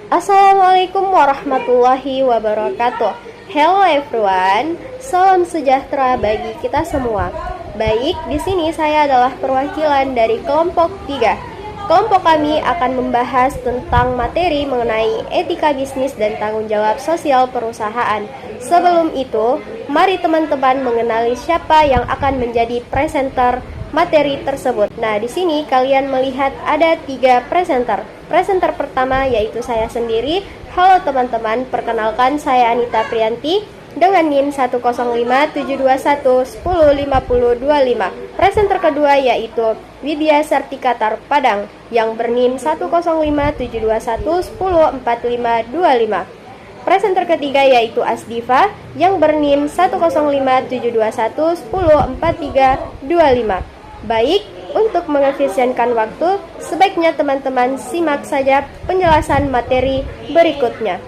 Assalamualaikum warahmatullahi wabarakatuh. Hello everyone, salam sejahtera bagi kita semua. Baik, di sini saya adalah perwakilan dari kelompok 3. Kelompok kami akan membahas tentang materi mengenai etika bisnis dan tanggung jawab sosial perusahaan. Sebelum itu, mari teman-teman mengenali siapa yang akan menjadi presenter materi tersebut. Nah, di sini kalian melihat ada 3 presenter. Presenter pertama yaitu saya sendiri. Halo teman-teman, perkenalkan saya Anita Priyanti dengan NIM 105.721.105025. Presenter kedua yaitu Widya Sartikatar Padang yang berNIM 105.721.104525. Presenter ketiga yaitu Asdiva yang berNIM 105.721.104325. Baik, untuk mengefisienkan waktu, sebaiknya teman-teman simak saja penjelasan materi berikutnya.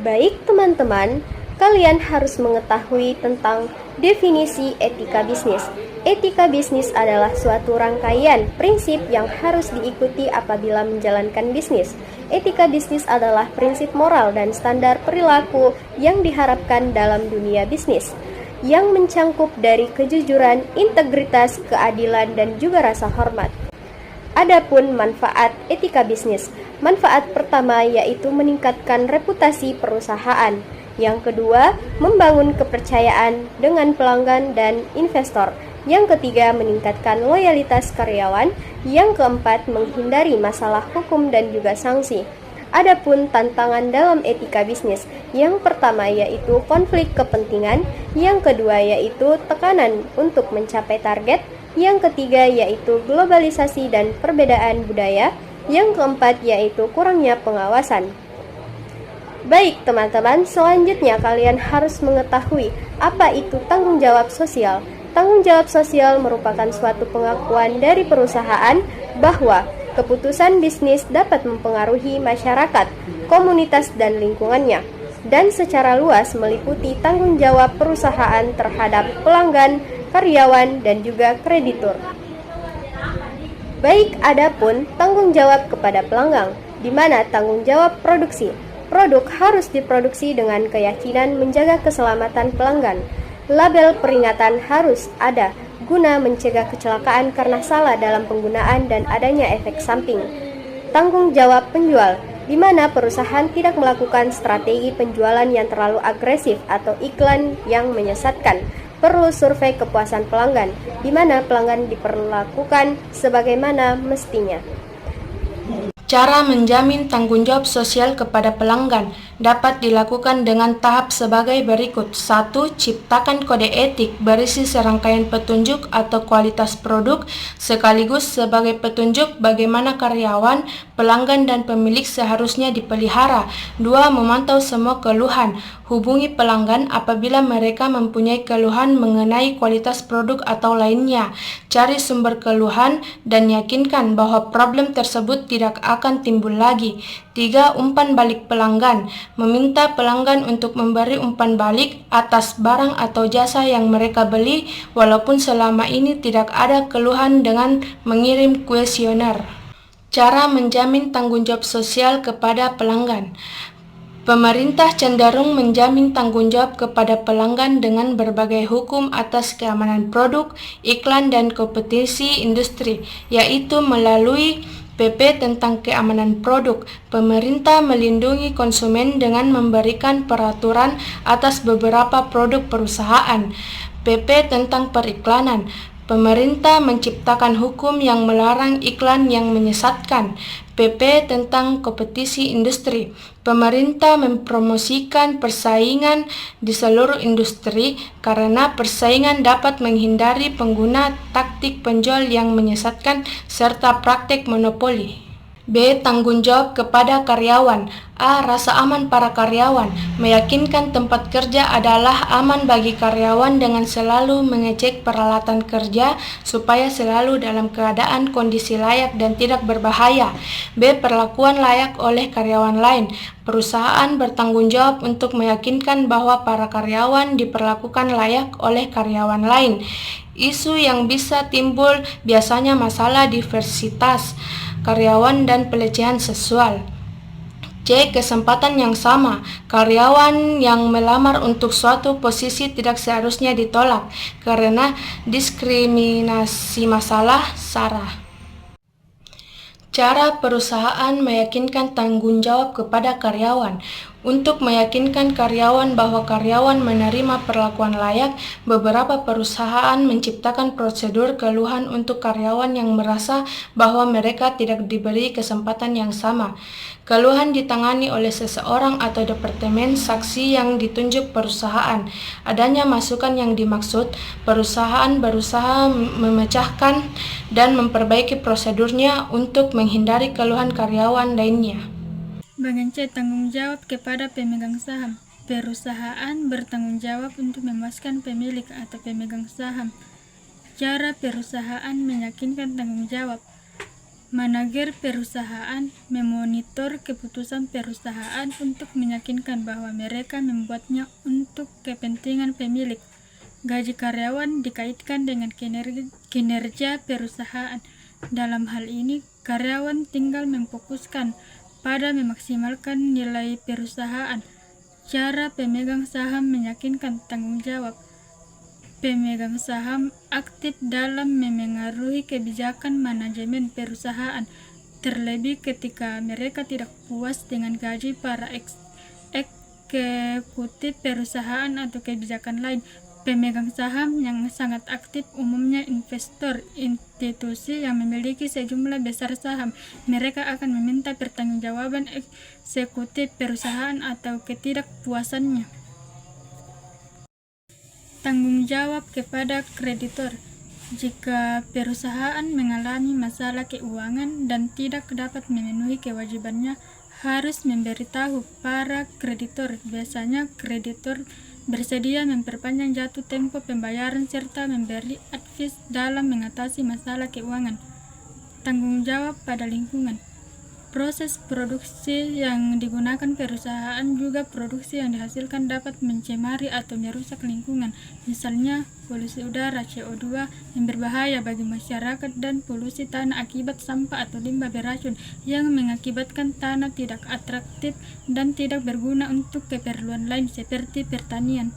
Baik teman-teman, kalian harus mengetahui tentang definisi etika bisnis. Etika bisnis adalah suatu rangkaian prinsip yang harus diikuti apabila menjalankan bisnis. Etika bisnis adalah prinsip moral dan standar perilaku yang diharapkan dalam dunia bisnis, yang mencangkup dari kejujuran, integritas, keadilan, dan juga rasa hormat. Adapun manfaat etika bisnis. Manfaat pertama yaitu meningkatkan reputasi perusahaan. Yang kedua, membangun kepercayaan dengan pelanggan dan investor. Yang ketiga, meningkatkan loyalitas karyawan. Yang keempat, menghindari masalah hukum dan juga sanksi. Adapun tantangan dalam etika bisnis, yang pertama yaitu konflik kepentingan, yang kedua yaitu tekanan untuk mencapai target, yang ketiga yaitu globalisasi dan perbedaan budaya, yang keempat yaitu kurangnya pengawasan. Baik teman-teman, selanjutnya kalian harus mengetahui apa itu tanggung jawab sosial. Tanggung jawab sosial merupakan suatu pengakuan dari perusahaan bahwa keputusan bisnis dapat mempengaruhi masyarakat, komunitas, dan lingkungannya, dan secara luas meliputi tanggung jawab perusahaan terhadap pelanggan, karyawan, dan juga kreditur. Baik, adapun tanggung jawab kepada pelanggan, di mana tanggung jawab produksi. Produk harus diproduksi dengan keyakinan menjaga keselamatan pelanggan. Label peringatan harus ada guna mencegah kecelakaan karena salah dalam penggunaan dan adanya efek samping. Tanggung jawab penjual, di mana perusahaan tidak melakukan strategi penjualan yang terlalu agresif atau iklan yang menyesatkan. Perlu survei kepuasan pelanggan, di mana pelanggan diperlakukan sebagaimana mestinya. Cara menjamin tanggung jawab sosial kepada pelanggan dapat dilakukan dengan tahap sebagai berikut. 1. Ciptakan kode etik berisi serangkaian petunjuk atau kualitas produk sekaligus sebagai petunjuk bagaimana karyawan, pelanggan, dan pemilik seharusnya dipelihara. 2. Memantau semua keluhan. Hubungi pelanggan apabila mereka mempunyai keluhan mengenai kualitas produk atau lainnya. Cari sumber keluhan dan yakinkan bahwa problem tersebut tidak akan timbul lagi. 3. Umpan balik pelanggan. Meminta pelanggan untuk memberi umpan balik atas barang atau jasa yang mereka beli walaupun selama ini tidak ada keluhan dengan mengirim kuesioner. Cara menjamin tanggung jawab sosial kepada pelanggan. Pemerintah cenderung menjamin tanggung jawab kepada pelanggan dengan berbagai hukum atas keamanan produk, iklan, dan kompetisi industri, yaitu melalui PP tentang keamanan produk. Pemerintah melindungi konsumen dengan memberikan peraturan atas beberapa produk perusahaan. PP tentang periklanan. Pemerintah menciptakan hukum yang melarang iklan yang menyesatkan. PP tentang kompetisi industri. Pemerintah mempromosikan persaingan di seluruh industri karena persaingan dapat menghindari pengguna taktik penjual yang menyesatkan serta praktik monopoli. B. Tanggung jawab kepada karyawan. A. Rasa aman para karyawan. Meyakinkan tempat kerja adalah aman bagi karyawan dengan selalu mengecek peralatan kerja supaya selalu dalam keadaan kondisi layak dan tidak berbahaya. B. Perlakuan layak oleh karyawan lain. Perusahaan bertanggung jawab untuk meyakinkan bahwa para karyawan diperlakukan layak oleh karyawan lain. Isu yang bisa timbul biasanya masalah diversitas karyawan dan pelecehan seksual. C. Kesempatan yang sama. Karyawan yang melamar untuk suatu posisi tidak seharusnya ditolak karena diskriminasi masalah SARA. Cara perusahaan meyakinkan tanggung jawab kepada karyawan. Untuk meyakinkan karyawan bahwa karyawan menerima perlakuan layak, beberapa perusahaan menciptakan prosedur keluhan untuk karyawan yang merasa bahwa mereka tidak diberi kesempatan yang sama. Keluhan ditangani oleh seseorang atau departemen saksi yang ditunjuk perusahaan. Adanya masukan yang dimaksud, perusahaan berusaha memecahkan dan memperbaiki prosedurnya untuk menghindari keluhan karyawan lainnya. Bagian C. Tanggung jawab kepada pemegang saham. Perusahaan bertanggung jawab untuk memuaskan pemilik atau pemegang saham. Cara perusahaan meyakinkan tanggung jawab. Manajer perusahaan memonitor keputusan perusahaan untuk meyakinkan bahwa mereka membuatnya untuk kepentingan pemilik. Gaji karyawan dikaitkan dengan kinerja perusahaan. Dalam hal ini, karyawan tinggal memfokuskan pada memaksimalkan nilai perusahaan. Cara pemegang saham meyakinkan tanggung jawab. Pemegang saham aktif dalam memengaruhi kebijakan manajemen perusahaan, terlebih ketika mereka tidak puas dengan gaji para eksekutif perusahaan atau kebijakan lain. Pemegang saham yang sangat aktif umumnya investor, institusi yang memiliki sejumlah besar saham. Mereka akan meminta pertanggungjawaban eksekutif perusahaan atau ketidakpuasannya. Tanggung jawab kepada kreditor. Jika perusahaan mengalami masalah keuangan dan tidak dapat memenuhi kewajibannya, harus memberitahu para kreditor. Biasanya kreditor bersedia memperpanjang jatuh tempo pembayaran serta memberi advies dalam mengatasi masalah keuangan. Tanggung jawab pada lingkungan. Proses produksi yang digunakan perusahaan juga produksi yang dihasilkan dapat mencemari atau merusak lingkungan. Misalnya, polusi udara CO2 yang berbahaya bagi masyarakat dan polusi tanah akibat sampah atau limbah beracun yang mengakibatkan tanah tidak atraktif dan tidak berguna untuk keperluan lain seperti pertanian.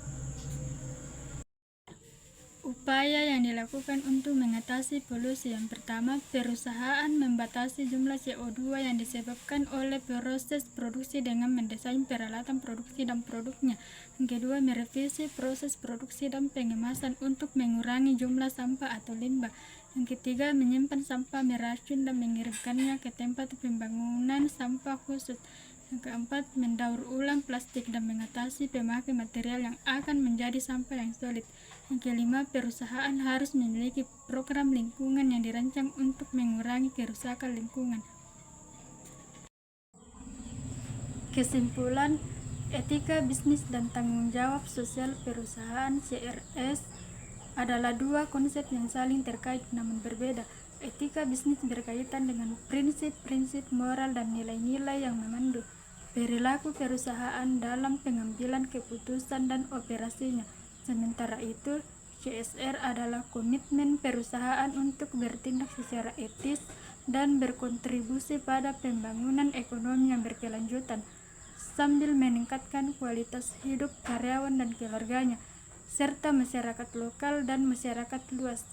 Upaya yang dilakukan untuk mengatasi polusi. Yang pertama, perusahaan membatasi jumlah CO2 yang disebabkan oleh proses produksi dengan mendesain peralatan produksi dan produknya. Yang kedua, merevisi proses produksi dan pengemasan untuk mengurangi jumlah sampah atau limbah. Yang ketiga, menyimpan sampah beracun dan mengirimkannya ke tempat pembangunan sampah khusus. Yang keempat, mendaur ulang plastik dan mengatasi pemakaian material yang akan menjadi sampah yang solid. Yang kelima, perusahaan harus memiliki program lingkungan yang dirancang untuk mengurangi kerusakan lingkungan. Kesimpulan, etika bisnis dan tanggung jawab sosial perusahaan (CSR) adalah dua konsep yang saling terkait namun berbeda. Etika bisnis berkaitan dengan prinsip-prinsip moral dan nilai-nilai yang memandu perilaku perusahaan dalam pengambilan keputusan dan operasinya. Sementara itu, CSR adalah komitmen perusahaan untuk bertindak secara etis dan berkontribusi pada pembangunan ekonomi yang berkelanjutan, sambil meningkatkan kualitas hidup karyawan dan keluarganya, serta masyarakat lokal dan masyarakat luas.